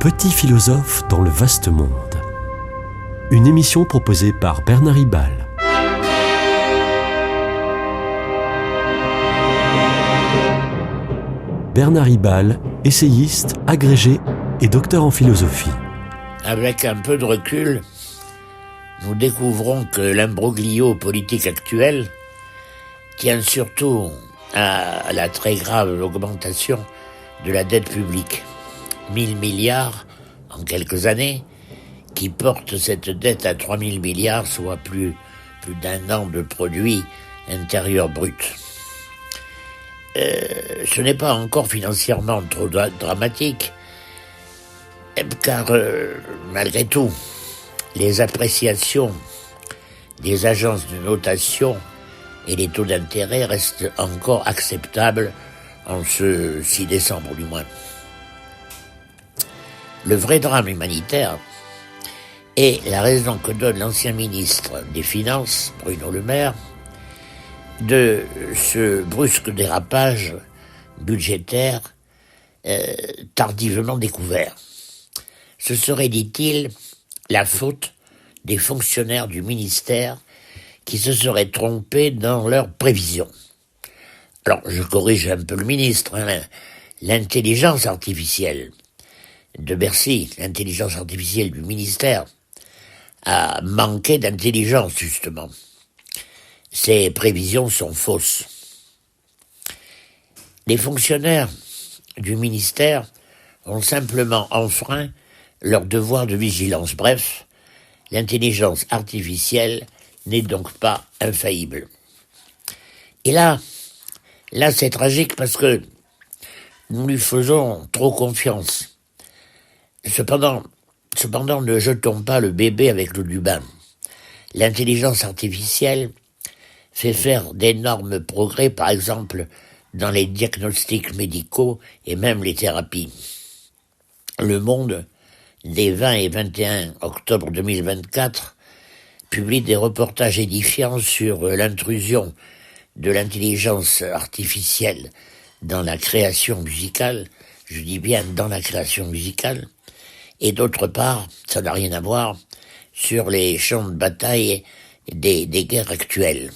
Petit philosophe dans le vaste monde. Une émission proposée par Bernard Ribal. Bernard Ribal, essayiste, agrégé et docteur en philosophie. Avec un peu de recul, nous découvrons que l'imbroglio politique actuel tient surtout à la très grave augmentation de la dette publique. 1000 milliards en quelques années, qui porte cette dette à 3000 milliards, soit plus d'un an de produit intérieur brut. Ce n'est pas encore financièrement trop dramatique, car malgré tout, les appréciations des agences de notation et les taux d'intérêt restent encore acceptables en ce 6 décembre du moins. Le vrai drame humanitaire est la raison que donne l'ancien ministre des Finances, Bruno Le Maire, de ce brusque dérapage budgétaire tardivement découvert. Ce serait, dit-il, la faute des fonctionnaires du ministère qui se seraient trompés dans leurs prévisions. Alors, je corrige un peu le ministre, l'intelligence artificielle de Bercy, l'intelligence artificielle du ministère, a manqué d'intelligence, justement. Ces prévisions sont fausses. Les fonctionnaires du ministère ont simplement enfreint leur devoir de vigilance. Bref, l'intelligence artificielle n'est donc pas infaillible. Et là, c'est tragique parce que nous lui faisons trop confiance. Cependant, ne jetons pas le bébé avec l'eau du bain. L'intelligence artificielle fait faire d'énormes progrès, par exemple, dans les diagnostics médicaux et même les thérapies. Le Monde, des 20 et 21 octobre 2024, publie des reportages édifiants sur l'intrusion de l'intelligence artificielle dans la création musicale, je dis bien dans la création musicale, et d'autre part, ça n'a rien à voir, sur les champs de bataille des guerres actuelles.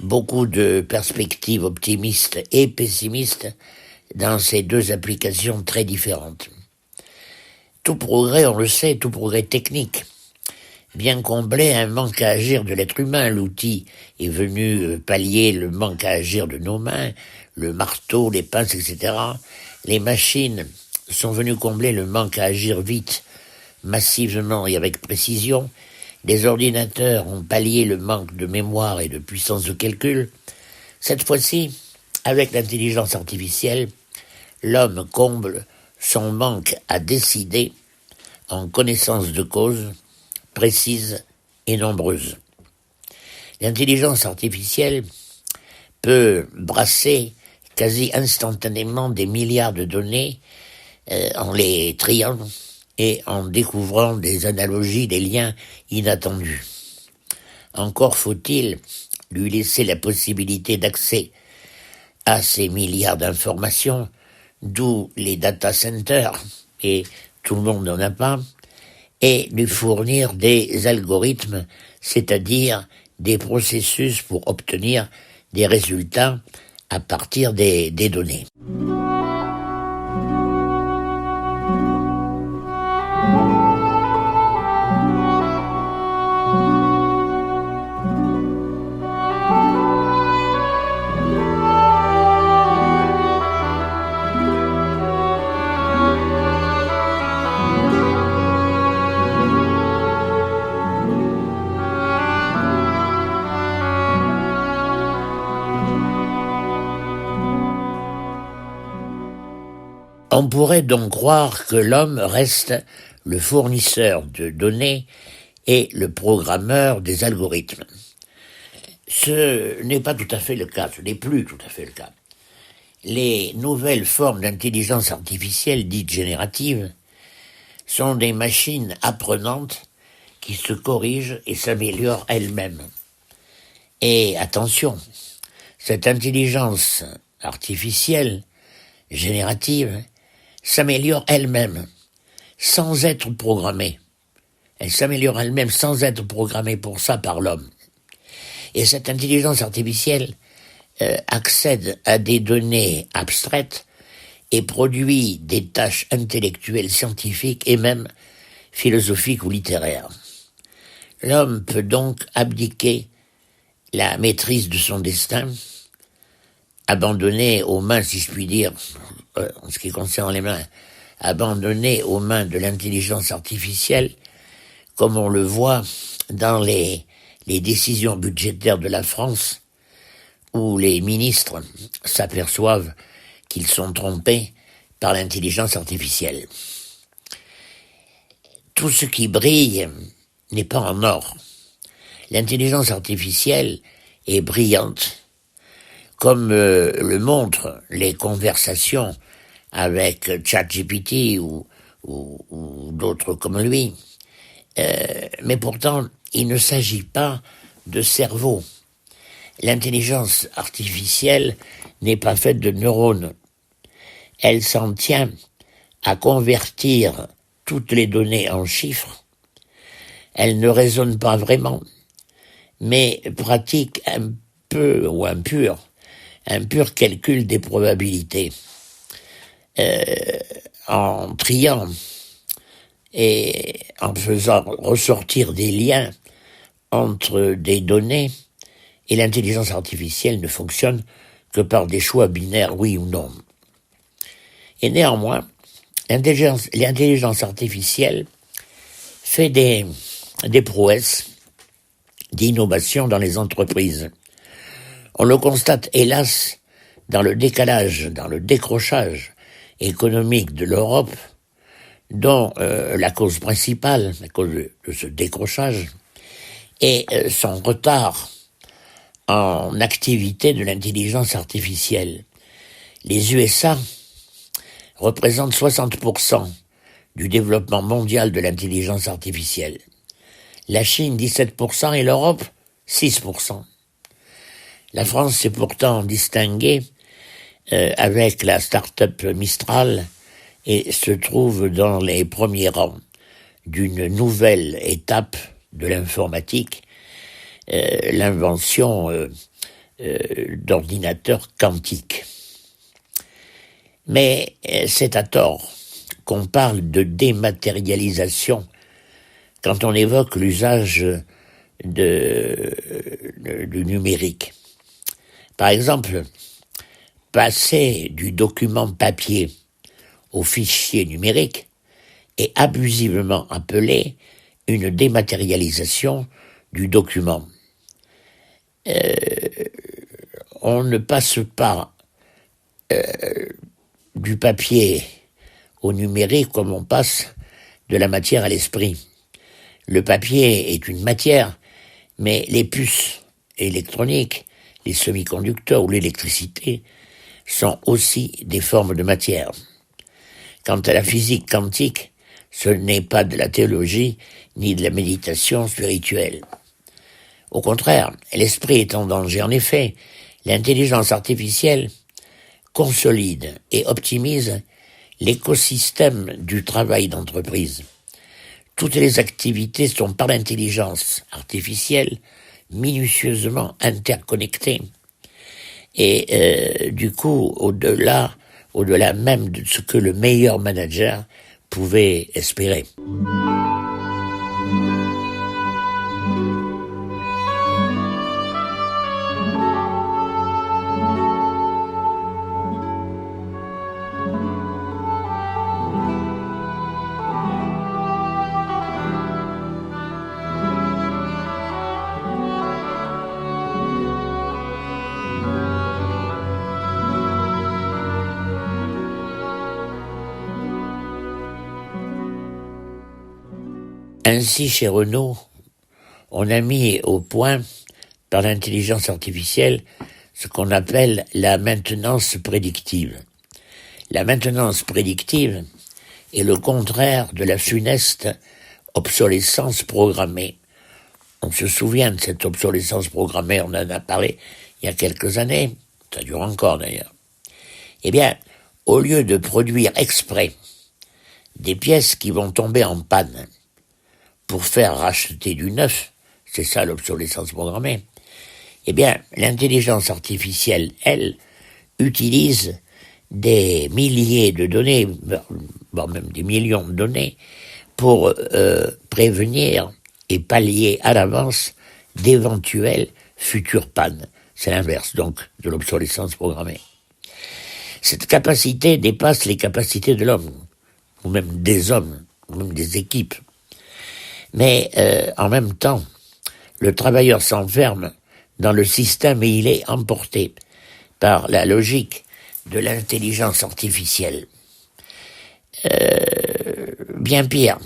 Beaucoup de perspectives optimistes et pessimistes dans ces deux applications très différentes. Tout progrès, on le sait, tout progrès technique, vient combler un manque à agir de l'être humain. L'outil est venu pallier le manque à agir de nos mains, le marteau, les pinces, etc. Les machines sont venues combler le manque à agir vite, massivement et avec précision. Les ordinateurs ont pallié le manque de mémoire et de puissance de calcul. Cette fois-ci, avec l'intelligence artificielle, l'homme comble son manque à décider en connaissance de cause, précise et nombreuse. L'intelligence artificielle peut brasser quasi instantanément des milliards de données en les triant et en découvrant des analogies, des liens inattendus. Encore faut-il lui laisser la possibilité d'accès à ces milliards d'informations, d'où les data centers, et tout le monde n'en a pas, et lui fournir des algorithmes, c'est-à-dire des processus pour obtenir des résultats à partir des données. On pourrait donc croire que l'homme reste le fournisseur de données et le programmeur des algorithmes. Ce n'est pas tout à fait le cas, ce n'est plus tout à fait le cas. Les nouvelles formes d'intelligence artificielle dites génératives sont des machines apprenantes qui se corrigent et s'améliorent elles-mêmes. Et attention, cette intelligence artificielle générative s'améliore elle-même. sans être programmée. Elle s'améliore elle-même sans être programmée pour ça par l'homme. Et cette intelligence artificielle accède à des données abstraites et produit des tâches intellectuelles, scientifiques et même philosophiques ou littéraires. L'homme peut donc abdiquer la maîtrise de son destin, abandonner aux mains, si je puis dire, en ce qui concerne les mains, abandonner aux mains de l'intelligence artificielle, comme on le voit dans les décisions budgétaires de la France, où les ministres s'aperçoivent qu'ils sont trompés par l'intelligence artificielle. Tout ce qui brille n'est pas en or. L'intelligence artificielle est brillante, comme le montrent les conversations avec ChatGPT ou d'autres comme lui. Mais pourtant, il ne s'agit pas de cerveau. L'intelligence artificielle n'est pas faite de neurones. Elle s'en tient à convertir toutes les données en chiffres. Elle ne raisonne pas vraiment, mais pratique un peu ou un pur calcul des probabilités. En triant et en faisant ressortir des liens entre des données, et l'intelligence artificielle ne fonctionne que par des choix binaires, oui ou non. Et néanmoins, l'intelligence artificielle fait des prouesses d'innovation dans les entreprises. On le constate, hélas, dans le décrochage économique de l'Europe, dont la cause principale, la cause de ce décrochage, est son retard en activité de l'intelligence artificielle. Les USA représentent 60% du développement mondial de l'intelligence artificielle. La Chine, 17%, et l'Europe, 6%. La France s'est pourtant distinguée avec la start-up Mistral et se trouve dans les premiers rangs d'une nouvelle étape de l'informatique, l'invention d'ordinateurs quantiques. Mais c'est à tort qu'on parle de dématérialisation quand on évoque l'usage du numérique. Par exemple, passer du document papier au fichier numérique est abusivement appelé une dématérialisation du document. On ne passe pas du papier au numérique comme on passe de la matière à l'esprit. Le papier est une matière, mais les puces électroniques, les semi-conducteurs ou l'électricité sont aussi des formes de matière. Quant à la physique quantique, ce n'est pas de la théologie ni de la méditation spirituelle. Au contraire, l'esprit est en danger. En effet, l'intelligence artificielle consolide et optimise l'écosystème du travail d'entreprise. Toutes les activités sont par l'intelligence artificielle minutieusement interconnectées. Et du coup, au-delà même de ce que le meilleur manager pouvait espérer. Ainsi, chez Renault, on a mis au point, par l'intelligence artificielle, ce qu'on appelle la maintenance prédictive. La maintenance prédictive est le contraire de la funeste obsolescence programmée. On se souvient de cette obsolescence programmée, on en a parlé il y a quelques années, ça dure encore d'ailleurs. Eh bien, au lieu de produire exprès des pièces qui vont tomber en panne pour faire racheter du neuf, c'est ça l'obsolescence programmée, eh bien, l'intelligence artificielle, elle, utilise des milliers de données, voire même des millions de données, pour prévenir et pallier à l'avance d'éventuelles futures pannes. C'est l'inverse, donc, de l'obsolescence programmée. Cette capacité dépasse les capacités de l'homme, ou même des hommes, ou même des équipes. Mais en même temps, le travailleur s'enferme dans le système et il est emporté par la logique de l'intelligence artificielle. Bien pire,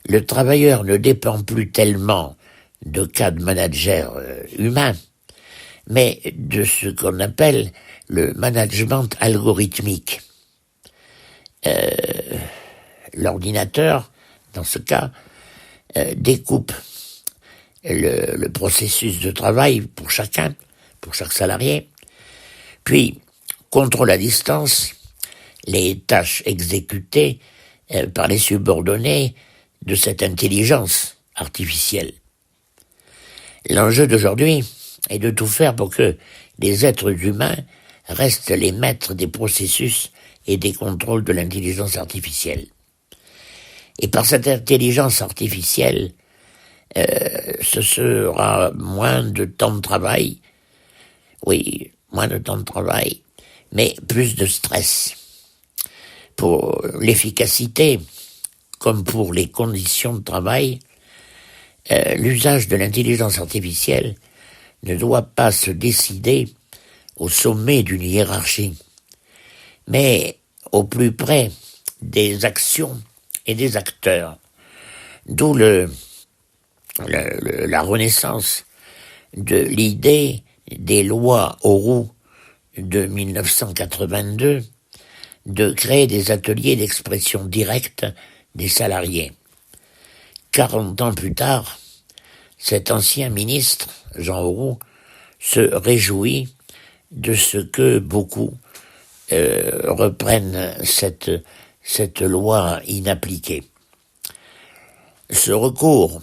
le travailleur ne dépend plus tellement de cas de manager humain, mais de ce qu'on appelle le management algorithmique. L'ordinateur, dans ce cas, découpe le processus de travail pour chacun, pour chaque salarié, puis contrôle à distance les tâches exécutées par les subordonnés de cette intelligence artificielle. L'enjeu d'aujourd'hui est de tout faire pour que les êtres humains restent les maîtres des processus et des contrôles de l'intelligence artificielle. Et par cette intelligence artificielle, ce sera moins de temps de travail, oui, moins de temps de travail, mais plus de stress. Pour l'efficacité, comme pour les conditions de travail, l'usage de l'intelligence artificielle ne doit pas se décider au sommet d'une hiérarchie, mais au plus près des actions et des acteurs. D'où la renaissance de l'idée des lois Auroux de 1982 de créer des ateliers d'expression directe des salariés. 40 ans plus tard, cet ancien ministre, Jean Auroux, se réjouit de ce que beaucoup reprennent cette loi inappliquée. Ce recours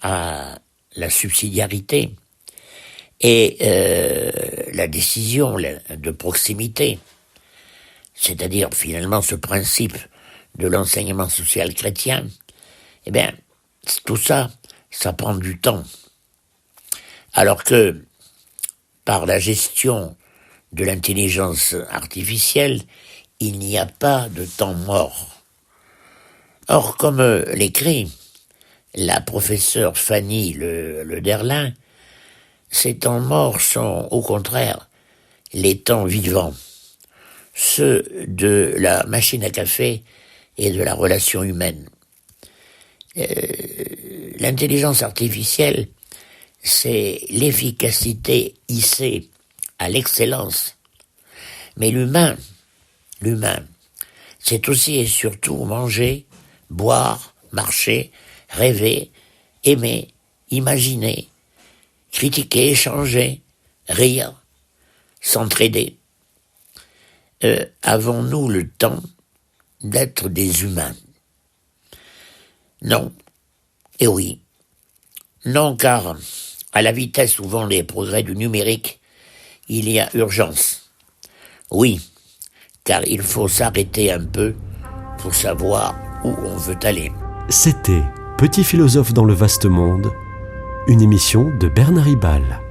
à la subsidiarité et la décision de proximité, c'est-à-dire finalement ce principe de l'enseignement social chrétien, eh bien, tout ça, ça prend du temps. Alors que, par la gestion de l'intelligence artificielle, il n'y a pas de temps mort. Or, comme l'écrit la professeure Fanny Le Derlin, ces temps morts sont, au contraire, les temps vivants, ceux de la machine à café et de la relation humaine. L'intelligence artificielle, c'est l'efficacité hissée à l'excellence. Mais l'humain, c'est aussi et surtout manger, boire, marcher, rêver, aimer, imaginer, critiquer, échanger, rire, s'entraider. Avons-nous le temps d'être des humains? Non. Et oui. Non, car à la vitesse où vont les progrès du numérique, il y a urgence. Oui, car il faut s'arrêter un peu pour savoir où on veut aller. C'était Petit philosophe dans le vaste monde, une émission de Bernard Ribal.